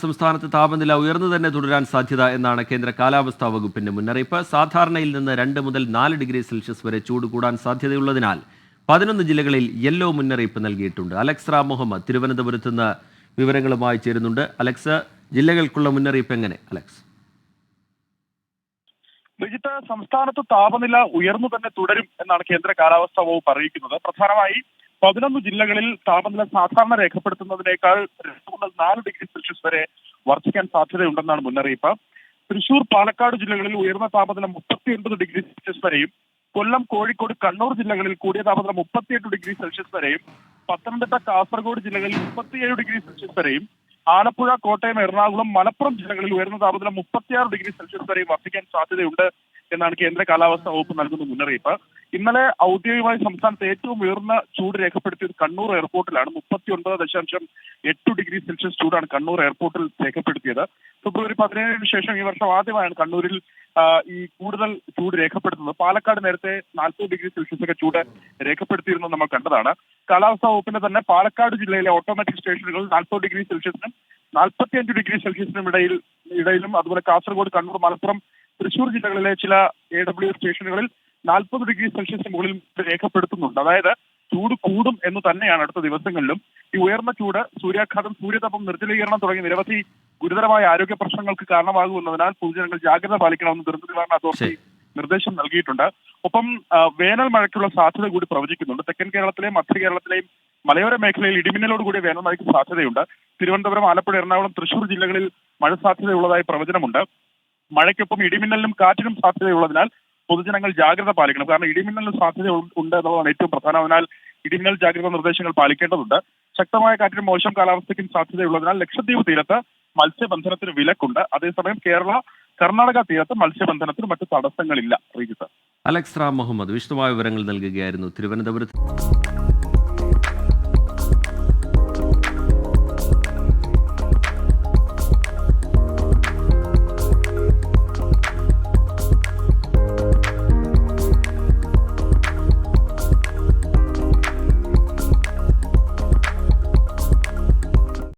സംസ്ഥാനത്ത് താപനില ഉയർന്നു തന്നെ തുടരാൻ സാധ്യത എന്നാണ് കേന്ദ്ര കാലാവസ്ഥാ വകുപ്പിന്റെ മുന്നറിയിപ്പ്. സാധാരണയിൽ നിന്ന് 2 മുതൽ 4 ഡിഗ്രി സെൽഷ്യസ് വരെ ചൂട് കൂടാൻ സാധ്യതയുള്ളതിനാൽ 11 ജില്ലകളിൽ യെല്ലോ മുന്നറിയിപ്പ് നൽകിയിട്ടുണ്ട്. അലക്സ് റാം മുഹമ്മദ് തിരുവനന്തപുരത്ത് നിന്ന് വിവരങ്ങളുമായി ചേരുന്നുണ്ട്. അലക്സ്, ജില്ലകൾക്കുള്ള മുന്നറിയിപ്പ് എങ്ങനെ? അലക്സ്, വിജിത്ത്, സംസ്ഥാനത്ത് താപനില ഉയർന്നു തന്നെ തുടരും എന്നാണ് കേന്ദ്ര കാലാവസ്ഥാ വകുപ്പ് അറിയിക്കുന്നത്. പ്രധാനമായി 11 ജില്ലകളിൽ താപനില സാധാരണ രേഖപ്പെടുത്തുന്നതിനേക്കാൾ 2 മുതൽ 4 ഡിഗ്രി സെൽഷ്യസ് വരെ വർദ്ധിക്കാൻ സാധ്യതയുണ്ടെന്നാണ് മുന്നറിയിപ്പ്. തൃശൂർ, പാലക്കാട് ജില്ലകളിൽ ഉയർന്ന താപനില 39 ഡിഗ്രി സെൽഷ്യസ് വരെയും, കൊല്ലം, കോഴിക്കോട്, കണ്ണൂർ ജില്ലകളിൽ കൂടിയ താപനില 38 ഡിഗ്രി സെൽഷ്യസ് വരെയും, പത്തനംതിട്ട, കാസർഗോഡ് ജില്ലകളിൽ 37 ഡിഗ്രി സെൽഷ്യസ് വരെയും, ആലപ്പുഴ, കോട്ടയം, എറണാകുളം, മലപ്പുറം ജില്ലകളിൽ ഉയർന്ന താപനില 36 ഡിഗ്രി സെൽഷ്യസ് വരെയും വർദ്ധിക്കാൻ സാധ്യതയുണ്ട് എന്നാണ് കേന്ദ്ര കാലാവസ്ഥാ വകുപ്പ് നൽകുന്ന മുന്നറിയിപ്പ്. ഇന്നലെ ഔദ്യോഗികമായി സംസ്ഥാനത്ത് ഏറ്റവും ഉയർന്ന ചൂട് രേഖപ്പെടുത്തിയത് കണ്ണൂർ എയർപോർട്ടിലാണ്. 39.8 ഡിഗ്രി സെൽഷ്യസ് ചൂടാണ് കണ്ണൂർ എയർപോർട്ടിൽ രേഖപ്പെടുത്തിയത്. ഫെബ്രുവരി 17 ശേഷം ഈ വർഷം ആദ്യമായാണ് കണ്ണൂരിൽ ഈ കൂടുതൽ ചൂട് രേഖപ്പെടുത്തുന്നത്. പാലക്കാട് നേരത്തെ 40 ഡിഗ്രി സെൽഷ്യസ് ഒക്കെ ചൂട് രേഖപ്പെടുത്തിയിരുന്നത് നമ്മൾ കണ്ടതാണ്. കാലാവസ്ഥാ വകുപ്പിന്റെ തന്നെ പാലക്കാട് ജില്ലയിലെ ഓട്ടോമാറ്റിക് സ്റ്റേഷനുകൾ 40 ഡിഗ്രി സെൽഷ്യസിനും 45 ഡിഗ്രി സെൽഷ്യസിനും ഇടയിലും, അതുപോലെ കാസർഗോഡ്, കണ്ണൂർ, മലപ്പുറം, തൃശൂർ ജില്ലകളിലെ ചില AWS സ്റ്റേഷനുകളിൽ 40 ഡിഗ്രി സെൽഷ്യസിന് മുകളിൽ രേഖപ്പെടുത്തുന്നുണ്ട്. അതായത് ചൂട് കൂടും എന്ന് തന്നെയാണ് അടുത്ത ദിവസങ്ങളിലും. ഈ ഉയർന്ന ചൂട് സൂര്യാഘാതം, സൂര്യതാപം, നിർജ്ജലീകരണം തുടങ്ങിയ നിരവധി ഗുരുതരമായ ആരോഗ്യ പ്രശ്നങ്ങൾക്ക് കാരണമാകുമെന്നതിനാൽ പൊതുജനങ്ങൾ ജാഗ്രത പാലിക്കണമെന്ന് ദുരന്ത നിവാരണ അതോറിറ്റി നിർദ്ദേശം നൽകിയിട്ടുണ്ട്. ഒപ്പം വേനൽ മഴയ്ക്കുള്ള സാധ്യത കൂടി പ്രവചിക്കുന്നുണ്ട്. തെക്കൻ കേരളത്തിലെയും മധ്യ കേരളത്തിലെയും മലയോര മേഖലയിൽ ഇടിമിന്നലോട് കൂടിയ വേനൽ മഴയ്ക്ക് സാധ്യതയുണ്ട്. തിരുവനന്തപുരം, ആലപ്പുഴ, എറണാകുളം, തൃശൂർ ജില്ലകളിൽ മഴ സാധ്യതയുള്ളതായി പ്രവചനമുണ്ട്. മഴയ്ക്കൊപ്പം ഇടിമിന്നലിനും കാറ്റിനും സാധ്യതയുള്ളതിനാൽ പൊതുജനങ്ങൾ ജാഗ്രത പാലിക്കണം. കാരണം ഇടിമിന്നലിന് സാധ്യത ഉണ്ട് എന്നുള്ളതാണ് ഏറ്റവും പ്രധാനം. അതിനാൽ ഇടിമിന്നൽ ജാഗ്രതാ നിർദ്ദേശങ്ങൾ പാലിക്കേണ്ടതുണ്ട്. ശക്തമായ കാറ്റിനും മോശം കാലാവസ്ഥയ്ക്കും സാധ്യതയുള്ളതിനാൽ ലക്ഷദ്വീപ് തീരത്ത് മത്സ്യബന്ധനത്തിന് വിലക്കുണ്ട്. അതേസമയം കേരള, കർണാടക തീരത്ത് മത്സ്യബന്ധനത്തിന് മറ്റ് തടസ്സങ്ങളില്ല. അലക്സ് റാം മുഹമ്മദ് വിശദമായ വിവരങ്ങൾ നൽകുകയായിരുന്നു തിരുവനന്തപുരത്ത്.